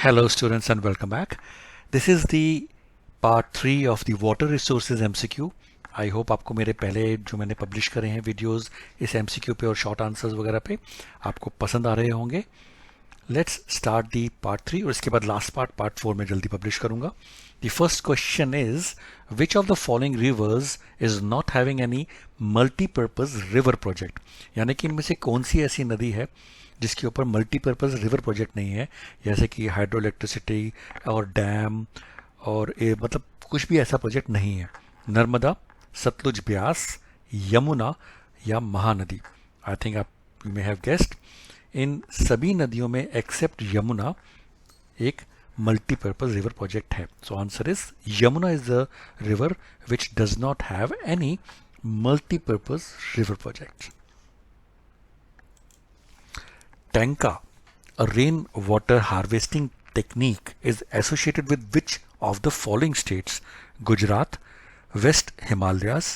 Hello students and welcome back. This is the part 3 of the water resources MCQ. I hope आपको मेरे पहले जो मैंने publish करे हैं वीडियोस इस MCQ पे और शॉर्ट आंसर्स वगैरह पे आपको पसंद आ रहे होंगे. लेट्स स्टार्ट दी पार्ट 3 और इसके बाद लास्ट पार्ट 4 में जल्दी पब्लिश करूंगा. The first question is which of the following reverse is not having any multipurpose river project. यानी कि इनमें से कौन सी ऐसी नदी है जिसके ऊपर मल्टीपर्पज रिवर प्रोजेक्ट नहीं है, जैसे कि हाइड्रो इलेक्ट्रिसिटी और डैम और मतलब कुछ भी ऐसा प्रोजेक्ट नहीं है. नर्मदा, सतलुज, ब्यास, यमुना या महानदी. आई थिंक आप यू मे हैव गेस्ड. इन सभी नदियों में एक्सेप्ट यमुना एक मल्टीपर्पज रिवर प्रोजेक्ट है. So answer is Yamuna is the river which does not have any multipurpose river project. Tanka, a rainwater harvesting technique, is associated with which of the following states? Gujarat, West Himalayas,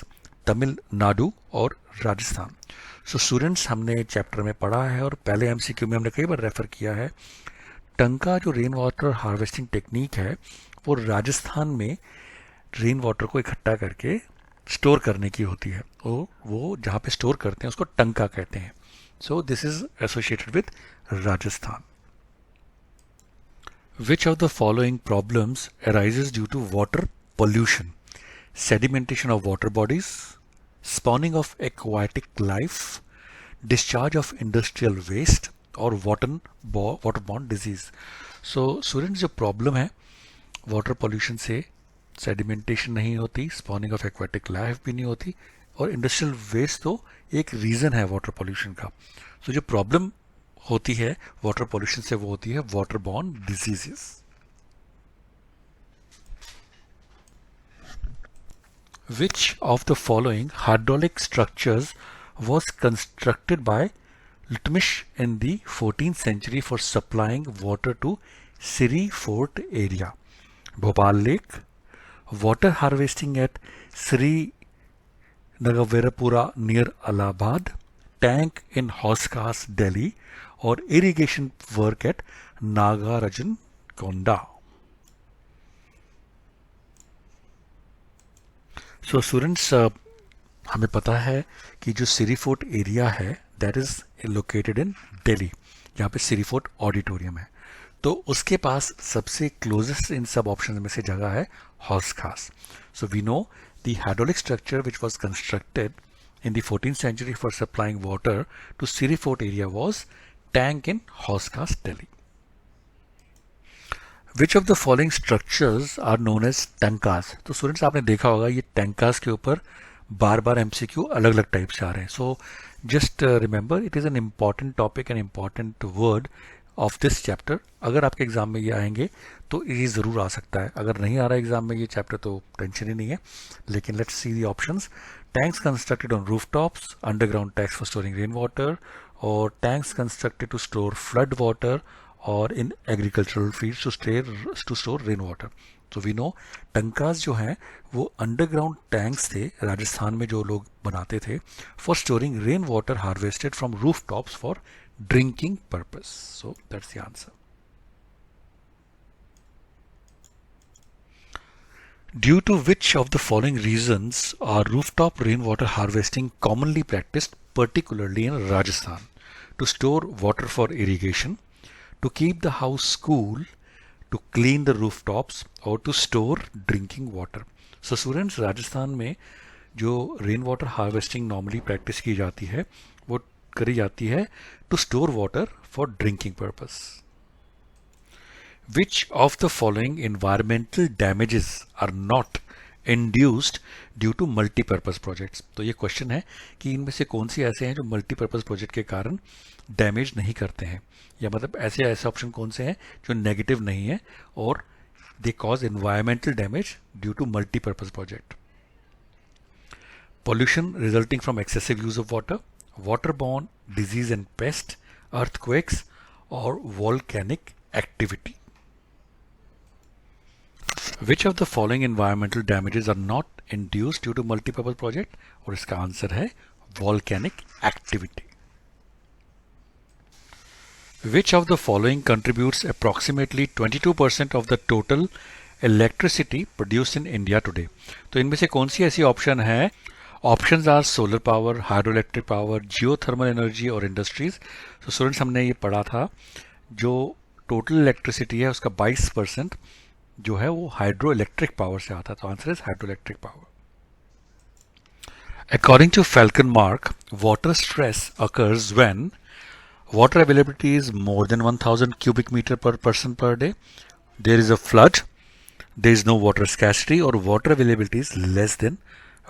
Tamil Nadu और Rajasthan. So students, हमने chapter में पढ़ा है और पहले MCQ में हमने कई बार रेफर किया है. टंका जो रेन वाटर हार्वेस्टिंग टेक्निक है वो राजस्थान में रेन वाटर को इकट्ठा करके स्टोर करने की होती है. वो जहाँ पे स्टोर करते हैं उसको टंका कहते हैं. So this is associated with Rajasthan. Which of the following problems arises due to water pollution? Sedimentation of water bodies, spawning of aquatic life, discharge of industrial waste or waterborne disease. So students, जो problem है water pollution से sedimentation नहीं होती, spawning of aquatic life भी नहीं होती और industrial waste तो एक रीज़न है वाटर पोल्यूशन का. सो जो प्रॉब्लम होती है वाटर पोल्यूशन से वो होती है water borne diseases. Which of the following hydraulic structures was constructed by Iltutmish in the 14th century for supplying water to Siri fort area? Bhopal lake, water harvesting at Shri Nagaverapura near Allahabad, tank in Hauskas, Delhi, or irrigation work at Nagarajan-Konda. So students, हमें पता है कि जो सिरी fort area है that is located in Delhi, जहाँ पे सिरी fort auditorium है. तो उसके पास सबसे क्लोजेस्ट इन सब ऑप्शन में से जगह है Hauz Khas. So we know the hydraulic structure which was constructed in the 14th century for supplying water to Siri Fort area was tank in Hauskas, Delhi. Which of the following structures are known as tankas? तो students आपने देखा होगा ये tankas के ऊपर बार बार MCQ अलग अलग type से आ रहे हैं. So just remember it is an important topic and important word of this chapter. अगर आपके एग्जाम में ये आएंगे तो ये ज़रूर आ सकता है. अगर नहीं आ रहा एग्जाम में ये चैप्टर तो टेंशन ही नहीं है. लेकिन let's see the options. Tanks constructed on roof tops, underground tanks for storing rain water, और tanks constructed to store flood water और in agricultural fields to store rain water. तो we know टंकास जो हैं वो अंडरग्राउंड टैंक्स थे राजस्थान में जो लोग बनाते थे for storing rain water harvested from roof tops for drinking purpose. So that's the answer. Due to which of the following reasons are rooftop rainwater harvesting commonly practiced, particularly in Rajasthan? To store water for irrigation, to keep the house cool, to clean the rooftops, or to store drinking water. So students, Rajasthan में जो rain water harvesting normally practice की जाती है वो करी जाती है to store water for drinking purpose. Which of the following environmental damages are not induced due to multipurpose projects? तो ये क्वेश्चन है कि इनमें से कौन सी ऐसे हैं जो मल्टीपर्पज प्रोजेक्ट के कारण डैमेज नहीं करते हैं, या मतलब ऐसे ऑप्शन कौन से हैं जो नेगेटिव नहीं है और they cause environmental damage due to multipurpose project? Pollution resulting from excessive use of water, waterborne disease and pest, earthquakes, or volcanic activity. Which of the following environmental damages are not induced due to multipurpose project? और इसका answer है volcanic activity. Which of the following contributes approximately 22% of the total electricity produced in India today? तो इनमें से कौन सी ऐसी option है? Options are solar power, hydro electric power, geothermal energy और इंडस्ट्रीज. तो स्टूडेंट्स हमने ये पढ़ा था जो टोटल इलेक्ट्रिसिटी है उसका 22% जो है वो हाइड्रो इलेक्ट्रिक पावर से आता है. तो answer is hydro electric power. According to Falcon Mark, water stress occurs when water availability is more than 1000 cubic meter per person per day, there is a flood, there is no water scarcity, or water availability is less than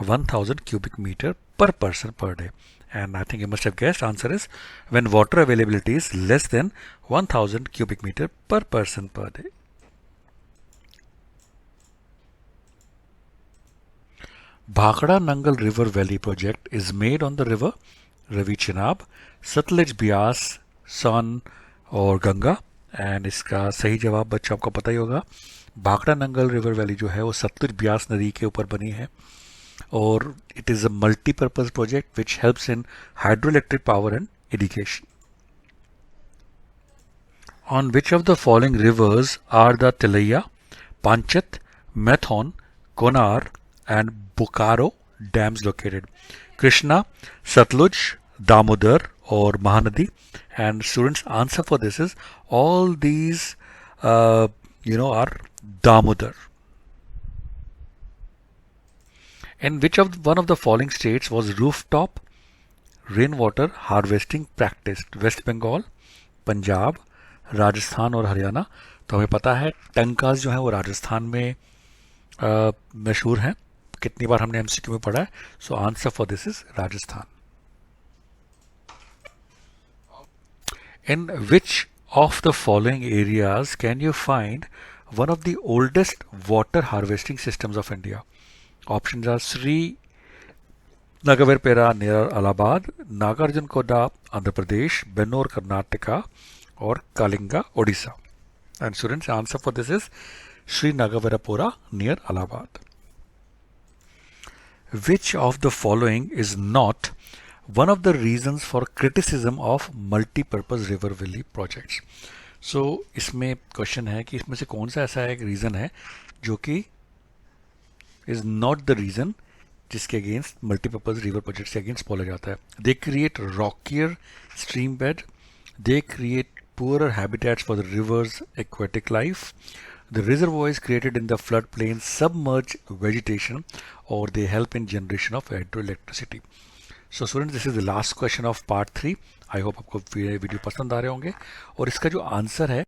1000 cubic meter per person per day. And I think you must have guessed, answer is when water availability is less than 1000 cubic meter per person per day. Bhakra Nangal River Valley project is made on the river Ravi Chenab, Satluj, Bias, Son और Ganga. And इसका सही जवाब बच्चों आपको पता ही होगा. Bhakra Nangal river valley जो है वो सतलुज ब्यास नदी के ऊपर बनी है और it is a multipurpose project which helps in hydro electric power and irrigation. On which of the following rivers are the Tilaiya, Panchet, Maithon, Konar and Bokaro dams located? Krishna, Satluj, Damodar or Mahanadi? And students, answer for this is all these are Damodar. In which of one of the following states was rooftop rainwater harvesting practiced? West Bengal, Punjab, Rajasthan और हरियाणा. तो हमें पता है टंकास जो है वो राजस्थान में मशहूर हैं. कितनी बार हमने एमसीक्यू में पढ़ा है. So answer for this is Rajasthan. In which of the following areas can you find one of the oldest water harvesting systems of India? Options are Shri Nagaverapura near Allahabad, Nagarjunakonda Andhra Pradesh, Bennur Karnataka और Kalinga Odisha. And students, answer for this is Shri Nagaverapura near Allahabad. Which of the following is not one of the reasons for criticism of multi-purpose river valley projects? So इसमें question है कि इसमें से कौन सा ऐसा एक रीज़न है जो कि इज नॉट द रीज़न जिसके अगेंस्ट मल्टीपर्पज रिवर प्रोजेक्ट्स के अगेंस्ट बोला जाता है. They create rockier stream bed, they create poorer habitats for the rivers aquatic life, the reservoirs created in the floodplain submerge vegetation, or they help in generation of hydroelectricity. So students, this is the last question of part 3. I hope आपको video पसंद आ रहे होंगे और इसका जो answer है